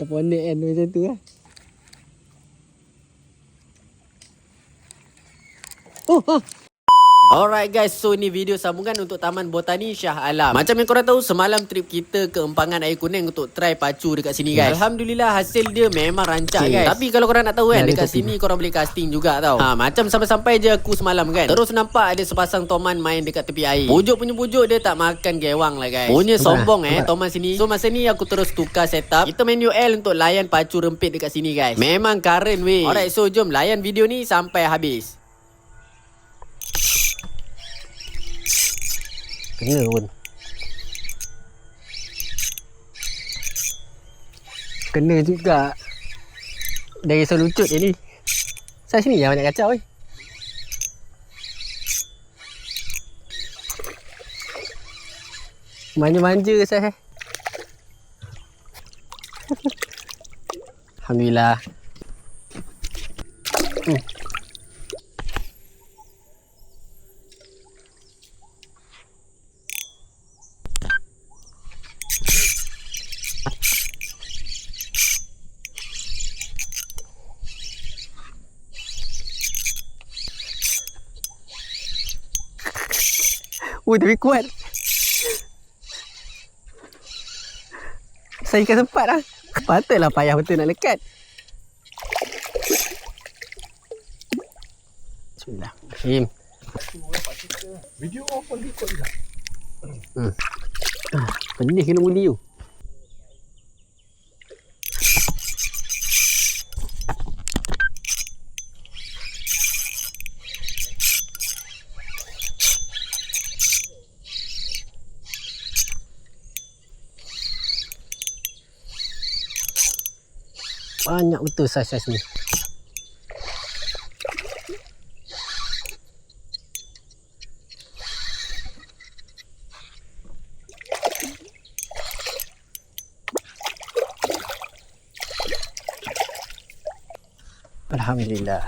Dah ponek kan macam tu lah. Oh. Alright guys, so ni video sambungan untuk Taman Botani Shah Alam. Macam yang korang tahu, semalam trip kita ke Empangan Air Kuning untuk try pacu dekat sini guys. Alhamdulillah hasil dia memang rancak guys. Tapi kalau korang nak tahu kan, dekat sini korang boleh casting juga tau. Macam sampai-sampai je aku semalam kan, terus nampak ada sepasang toman main dekat tepi air. Pujuk punya pujuk dia tak makan gewang lah guys. Punya sombong toman sini. So masa ni aku terus tukar setup. Kita main UL untuk layan pacu rempit dekat sini guys. Memang karen weh. Alright, so jom layan video ni sampai habis. Kena pun. Kena juga. Dari so lucut je ni. Saya sini yang banyak kacau Manja-manja saya. Alhamdulillah. Tapi kuat. Saya ikan sempat lah. Patutlah payah betul nak lekat. Bismillahirrahmanirrahim. Video off pun ikut juga. Pedih kena muli tu. Banyak betul saiz-saiz ni. Alhamdulillah.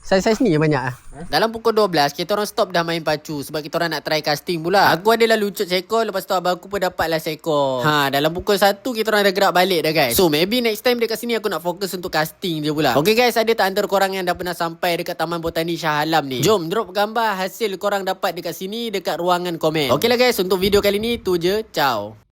Saiz-saiz ni yang banyak ah. Dalam pukul 12 kita orang stop dah main pacu sebab kita orang nak try casting pula. Aku adalah lucut seekor, lepas tu abang aku pun dapatlah seekor. Dalam pukul 1 kita orang dah gerak balik dah guys. So maybe next time dekat sini aku nak fokus untuk casting je pula. Okay guys, ada tak antara korang yang dah pernah sampai dekat Taman Botani Shah Alam ni? Jom drop gambar hasil korang dapat dekat sini dekat ruangan komen. Okay lah guys, untuk video kali ni tu je. Ciao.